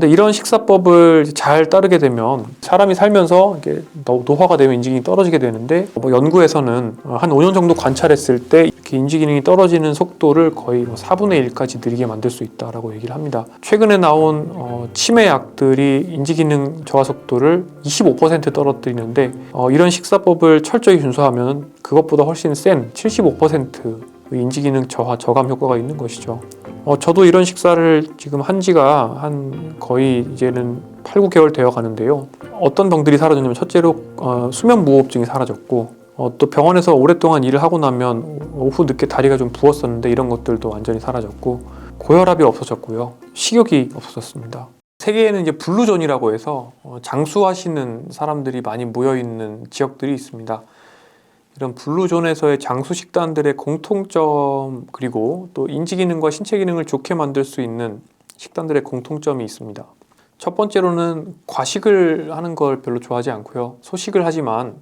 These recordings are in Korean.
근데 이런 식사법을 잘 따르게 되면 사람이 살면서 이게 노화가 되면 인지 기능이 떨어지게 되는데 연구에서는 한 5년 정도 관찰했을 때 이렇게 인지 기능이 떨어지는 속도를 거의 4분의 1까지 느리게 만들 수 있다라고 얘기를 합니다. 최근에 나온 치매약들이 인지 기능 저하 속도를 25% 떨어뜨리는데 이런 식사법을 철저히 준수하면 그것보다 훨씬 센 75% 인지 기능 저하 저감 효과가 있는 것이죠. 저도 이런 식사를 지금 한 지가 거의 이제는 8, 9개월 되어 가는데요. 어떤 병들이 사라졌냐면 첫째로 수면 무호흡증이 사라졌고 또 병원에서 오랫동안 일을 하고 나면 오후 늦게 다리가 좀 부었었는데 이런 것들도 완전히 사라졌고 고혈압이 없어졌고요. 식욕이 없어졌습니다. 세계에는 이제 블루존이라고 해서 장수하시는 사람들이 많이 모여 있는 지역들이 있습니다. 이런 블루존에서의 장수 식단들의 공통점 그리고 또 인지 기능과 신체 기능을 좋게 만들 수 있는 식단들의 공통점이 있습니다. 첫 번째로는 과식을 하는 걸 별로 좋아하지 않고요. 소식을 하지만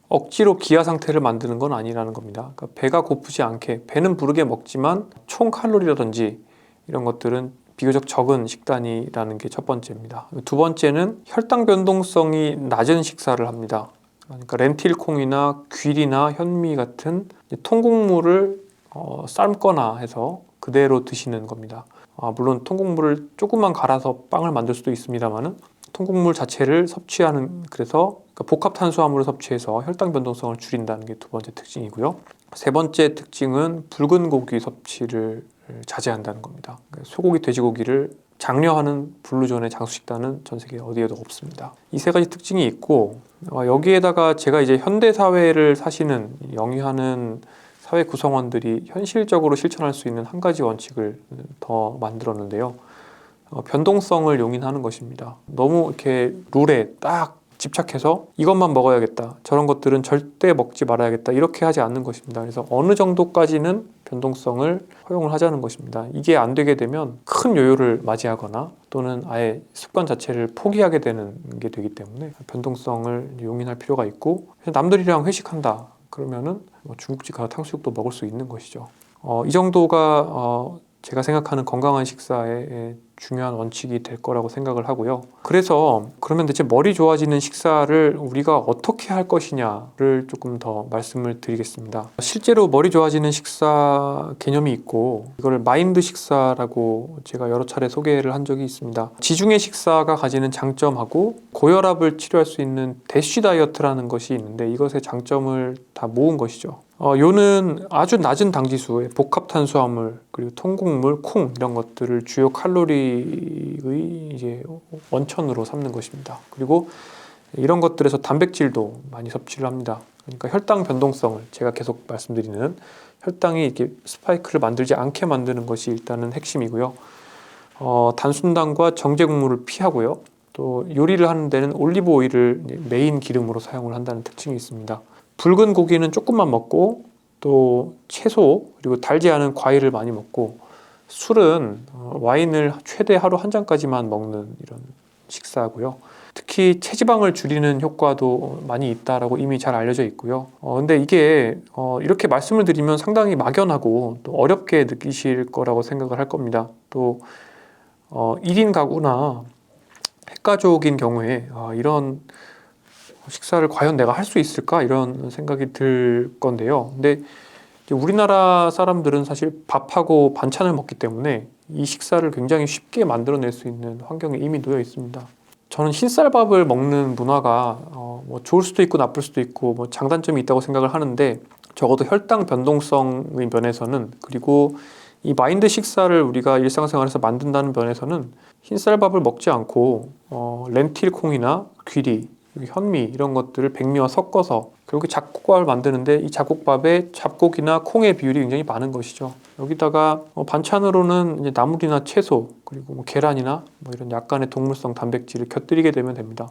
억지로 기아 상태를 만드는 건 아니라는 겁니다. 그러니까 배가 고프지 않게 배는 부르게 먹지만 총 칼로리라든지 이런 것들은 비교적 적은 식단이라는 게 첫 번째입니다. 두 번째는 혈당 변동성이 낮은 식사를 합니다. 그러니까 렌틸콩이나 귀리나 현미 같은 통곡물을 삶거나 해서 그대로 드시는 겁니다. 물론 통곡물을 조금만 갈아서 빵을 만들 수도 있습니다만은 통곡물 자체를 섭취하는 그래서 복합 탄수화물을 섭취해서 혈당 변동성을 줄인다는 게 두 번째 특징이고요. 세 번째 특징은 붉은 고기 섭취를 자제한다는 겁니다. 소고기, 돼지고기를 장려하는 블루존의 장수식단은 전 세계 어디에도 없습니다. 이 세 가지 특징이 있고 여기에다가 제가 이제 현대 사회를 사시는 영위하는 사회 구성원들이 현실적으로 실천할 수 있는 한 가지 원칙을 더 만들었는데요. 변동성을 용인하는 것입니다. 너무 이렇게 룰에 딱 집착해서 이것만 먹어야겠다, 저런 것들은 절대 먹지 말아야겠다 이렇게 하지 않는 것입니다. 그래서 어느 정도까지는 변동성을 허용을 하자는 것입니다. 이게 안 되게 되면 큰 요요를 맞이하거나 또는 아예 습관 자체를 포기하게 되는 게 되기 때문에 변동성을 용인할 필요가 있고, 남들이랑 회식한다 그러면은 중국집 가서 탕수육도 먹을 수 있는 것이죠. 이 정도가 제가 생각하는 건강한 식사의 중요한 원칙이 될 거라고 생각을 하고요. 그래서 그러면 대체 머리 좋아지는 식사를 우리가 어떻게 할 것이냐를 조금 더 말씀을 드리겠습니다. 실제로 머리 좋아지는 식사 개념이 있고 이걸 마인드 식사라고 제가 여러 차례 소개를 한 적이 있습니다. 지중해 식사가 가지는 장점하고 고혈압을 치료할 수 있는 대쉬 다이어트라는 것이 있는데 이것의 장점을 다 모은 것이죠. 요는 아주 낮은 당지수의 복합 탄수화물 그리고 통곡물, 콩 이런 것들을 주요 칼로리의 이제 원천으로 삼는 것입니다. 그리고 이런 것들에서 단백질도 많이 섭취를 합니다. 그러니까 혈당 변동성을 제가 계속 말씀드리는 혈당이 이렇게 스파이크를 만들지 않게 만드는 것이 일단은 핵심이고요. 단순당과 정제 국물을 피하고요. 또 요리를 하는 데는 올리브 오일을 메인 기름으로 사용을 한다는 특징이 있습니다. 붉은 고기는 조금만 먹고 또 채소 그리고 달지 않은 과일을 많이 먹고 술은 와인을 최대 하루 한 잔까지만 먹는 이런 식사고요. 특히 체지방을 줄이는 효과도 많이 있다라고 이미 잘 알려져 있고요. 근데 이게 이렇게 말씀을 드리면 상당히 막연하고 또 어렵게 느끼실 거라고 생각을 할 겁니다. 또 1인 가구나 핵가족인 경우에 이런 식사를 과연 내가 할 수 있을까? 이런 생각이 들 건데요. 근데 우리나라 사람들은 사실 밥하고 반찬을 먹기 때문에 이 식사를 굉장히 쉽게 만들어낼 수 있는 환경에 이미 놓여 있습니다. 저는 흰쌀밥을 먹는 문화가 뭐 좋을 수도 있고 나쁠 수도 있고 뭐 장단점이 있다고 생각을 하는데 적어도 혈당 변동성의 면에서는 그리고 이 마인드 식사를 우리가 일상생활에서 만든다는 면에서는 흰쌀밥을 먹지 않고 렌틸콩이나 귀리, 현미 이런 것들을 백미와 섞어서 결국에 잡곡밥을 만드는데 이 잡곡밥에 잡곡이나 콩의 비율이 굉장히 많은 것이죠. 여기다가 반찬으로는 이제 나물이나 채소 그리고 뭐 계란이나 뭐 이런 약간의 동물성 단백질을 곁들이게 되면 됩니다.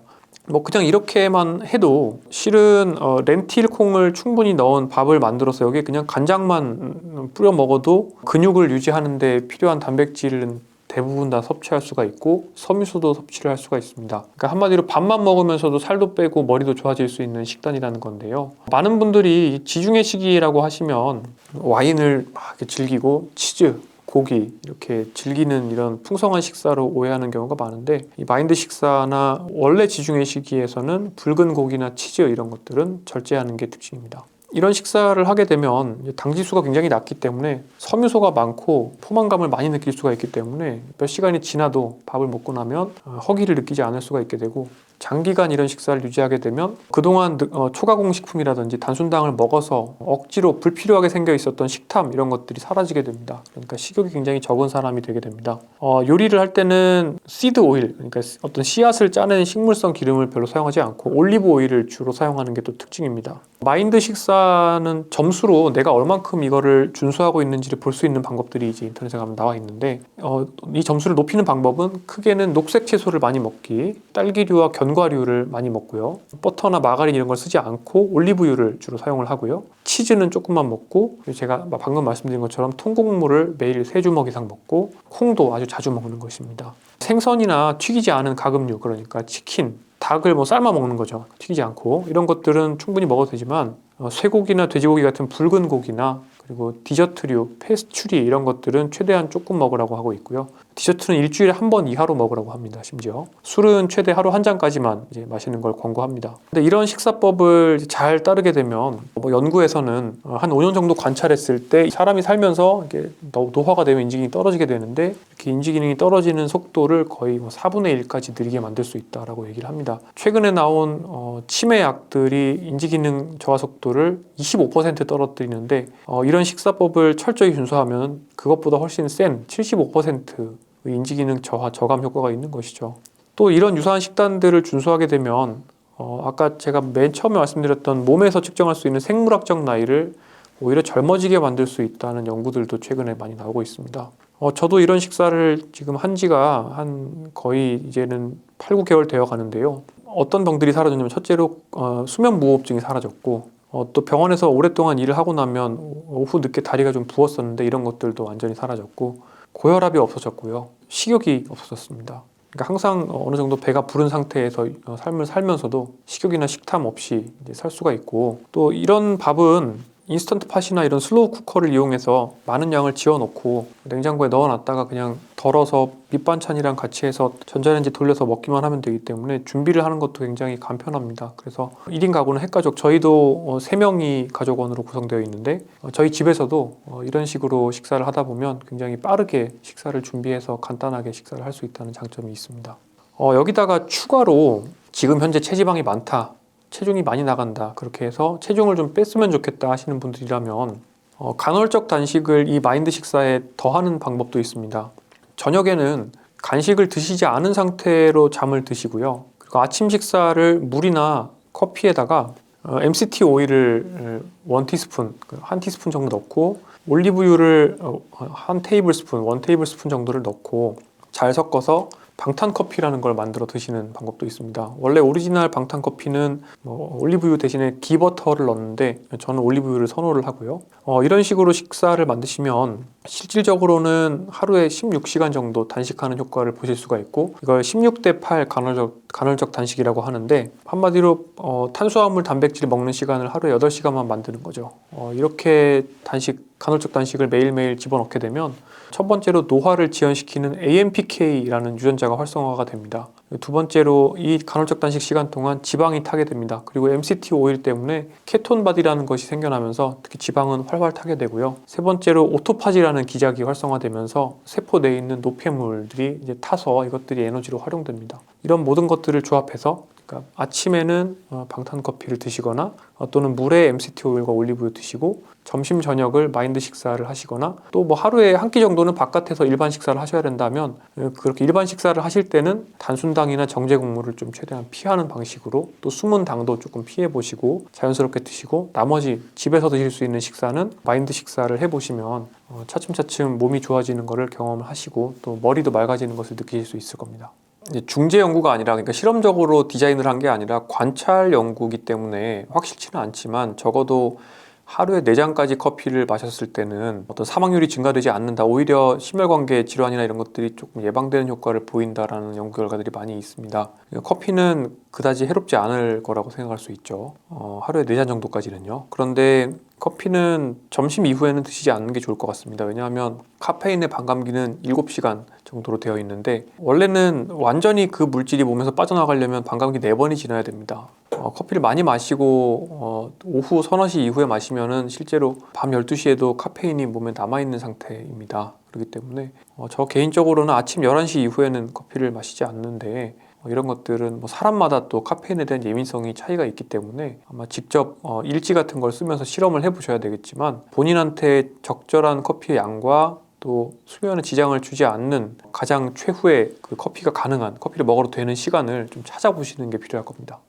뭐 그냥 이렇게만 해도 실은 렌틸콩을 충분히 넣은 밥을 만들어서 여기에 그냥 간장만 뿌려 먹어도 근육을 유지하는 데 필요한 단백질은 대부분 다 섭취할 수가 있고 섬유소도 섭취를 할 수가 있습니다. 그러니까 한마디로 밥만 먹으면서도 살도 빼고 머리도 좋아질 수 있는 식단이라는 건데요. 많은 분들이 지중해식이라고 하시면 와인을 막 이렇게 즐기고 치즈, 고기 이렇게 즐기는 이런 풍성한 식사로 오해하는 경우가 많은데, 이 마인드 식사나 원래 지중해식이에서는 붉은 고기나 치즈 이런 것들은 절제하는 게 특징입니다. 이런 식사를 하게 되면 당지수가 굉장히 낮기 때문에 섬유소가 많고 포만감을 많이 느낄 수가 있기 때문에 몇 시간이 지나도 밥을 먹고 나면 허기를 느끼지 않을 수가 있게 되고, 장기간 이런 식사를 유지하게 되면 그동안 초가공식품이라든지 단순당을 먹어서 억지로 불필요하게 생겨 있었던 식탐 이런 것들이 사라지게 됩니다. 그러니까 식욕이 굉장히 적은 사람이 되게 됩니다. 요리를 할 때는 시드 오일, 그러니까 어떤 씨앗을 짜는 식물성 기름을 별로 사용하지 않고 올리브 오일을 주로 사용하는 게 또 특징입니다. 마인드 식사는 점수로 내가 얼만큼 이거를 준수하고 있는지를 볼 수 있는 방법들이 이제 인터넷에 가면 나와 있는데, 이 점수를 높이는 방법은 크게는 녹색 채소를 많이 먹기, 딸기류와 견과류를 많이 먹고요, 버터나 마가린 이런 걸 쓰지 않고 올리브유를 주로 사용을 하고요, 치즈는 조금만 먹고, 제가 방금 말씀드린 것처럼 통곡물을 매일 3주먹 이상 먹고, 콩도 아주 자주 먹는 것입니다. 생선이나 튀기지 않은 가금류, 그러니까 치킨, 닭을 삶아 먹는 거죠. 튀기지 않고. 이런 것들은 충분히 먹어도 되지만 쇠고기나 돼지고기 같은 붉은 고기나 그리고 디저트류, 페스츄리 이런 것들은 최대한 조금 먹으라고 하고 있고요. 디저트는 일주일에 한 번 이하로 먹으라고 합니다. 심지어 술은 최대 하루 한 잔까지만 이제 마시는 걸 권고합니다. 근데 이런 식사법을 잘 따르게 되면 연구에서는 한 5년 정도 관찰했을 때 사람이 살면서 이렇게 노화가 되면 인지기능이 떨어지게 되는데, 이렇게 인지기능이 떨어지는 속도를 거의 4분의 1까지 느리게 만들 수 있다라고 얘기를 합니다. 최근에 나온 치매약들이 인지기능 저하 속도를 25% 떨어뜨리는데, 이런 식사법을 철저히 준수하면 그것보다 훨씬 센 75%의 인지기능 저하 저감 효과가 있는 것이죠. 또 이런 유사한 식단들을 준수하게 되면 아까 제가 맨 처음에 말씀드렸던 몸에서 측정할 수 있는 생물학적 나이를 오히려 젊어지게 만들 수 있다는 연구들도 최근에 많이 나오고 있습니다. 저도 이런 식사를 지금 한 지가 한 거의 이제는 8, 9개월 되어 가는데요. 어떤 병들이 사라졌냐면, 첫째로 수면 무호흡증이 사라졌고, 또 병원에서 오랫동안 일을 하고 나면 오후 늦게 다리가 좀 부었었는데 이런 것들도 완전히 사라졌고, 고혈압이 없어졌고요, 식욕이 없어졌습니다. 그러니까 항상 어느 정도 배가 부른 상태에서 삶을 살면서도 식욕이나 식탐 없이 이제 살 수가 있고, 또 이런 밥은 인스턴트 팟이나 이런 슬로우 쿠커를 이용해서 많은 양을 지어놓고 냉장고에 넣어놨다가 그냥 덜어서 밑반찬이랑 같이 해서 전자레인지 돌려서 먹기만 하면 되기 때문에 준비를 하는 것도 굉장히 간편합니다. 그래서 1인 가구는 핵가족, 저희도 3명이 가족원으로 구성되어 있는데 저희 집에서도 이런 식으로 식사를 하다 보면 굉장히 빠르게 식사를 준비해서 간단하게 식사를 할 수 있다는 장점이 있습니다. 여기다가 추가로 지금 현재 체지방이 많다, 체중이 많이 나간다, 그렇게 해서 체중을 좀 뺐으면 좋겠다 하시는 분들이라면 간헐적 단식을 이 마인드 식사에 더하는 방법도 있습니다. 저녁에는 간식을 드시지 않은 상태로 잠을 드시고요, 그리고 아침 식사를 물이나 커피에다가 MCT 오일을 1티스푼, 한 티스푼 정도 넣고, 올리브유를 한 테이블스푼, 1테이블스푼 정도를 넣고 잘 섞어서 방탄커피라는 걸 만들어 드시는 방법도 있습니다. 원래 오리지널 방탄커피는 올리브유 대신에 기버터를 넣는데 저는 올리브유를 선호를 하고요. 이런 식으로 식사를 만드시면 실질적으로는 하루에 16시간 정도 단식하는 효과를 보실 수가 있고, 이걸 16대 8 간헐적 단식이라고 하는데, 한마디로 탄수화물, 단백질 먹는 시간을 하루에 8시간만 만드는 거죠. 이렇게 간헐적 단식을 매일매일 집어넣게 되면 첫 번째로 노화를 지연시키는 AMPK라는 유전자가 활성화가 됩니다. 두 번째로 이 간헐적 단식 시간 동안 지방이 타게 됩니다. 그리고 MCT 오일 때문에 케톤바디라는 것이 생겨나면서 특히 지방은 활활 타게 되고요. 세 번째로 오토파지라는 기작이 활성화되면서 세포 내에 있는 노폐물들이 이제 타서 이것들이 에너지로 활용됩니다. 이런 모든 것들을 조합해서, 그러니까 아침에는 방탄커피를 드시거나 또는 물에 MCT 오일과 올리브유 드시고, 점심 저녁을 마인드 식사를 하시거나, 또 하루에 한 끼 정도는 바깥에서 일반 식사를 하셔야 된다면 그렇게 일반 식사를 하실 때는 단순당이나 정제 곡물을 좀 최대한 피하는 방식으로, 또 숨은 당도 조금 피해 보시고 자연스럽게 드시고, 나머지 집에서 드실 수 있는 식사는 마인드 식사를 해보시면 차츰차츰 몸이 좋아지는 것을 경험을 하시고 또 머리도 맑아지는 것을 느끼실 수 있을 겁니다. 중재 연구가 아니라, 그러니까 실험적으로 디자인을 한 게 아니라 관찰 연구이기 때문에 확실치는 않지만, 적어도 하루에 4잔까지 커피를 마셨을 때는 어떤 사망률이 증가되지 않는다, 오히려 심혈관계 질환이나 이런 것들이 조금 예방되는 효과를 보인다라는 연구 결과들이 많이 있습니다. 커피는 그다지 해롭지 않을 거라고 생각할 수 있죠. 하루에 4잔 정도까지는요. 그런데 커피는 점심 이후에는 드시지 않는 게 좋을 것 같습니다. 왜냐하면 카페인의 반감기는 7시간 정도로 되어 있는데 원래는 완전히 그 물질이 몸에서 빠져나가려면 반감기 4번이 지나야 됩니다. 커피를 많이 마시고 오후 서너 시 이후에 마시면은 실제로 밤 12시에도 카페인이 몸에 남아있는 상태입니다. 그렇기 때문에 저 개인적으로는 아침 11시 이후에는 커피를 마시지 않는데 이런 것들은 뭐 사람마다 또 카페인에 대한 예민성이 차이가 있기 때문에 아마 직접 일지 같은 걸 쓰면서 실험을 해보셔야 되겠지만 본인한테 적절한 커피의 양과 또 수면에 지장을 주지 않는 가장 최후의 그 커피가 가능한 커피를 먹어도 되는 시간을 좀 찾아보시는 게 필요할 겁니다.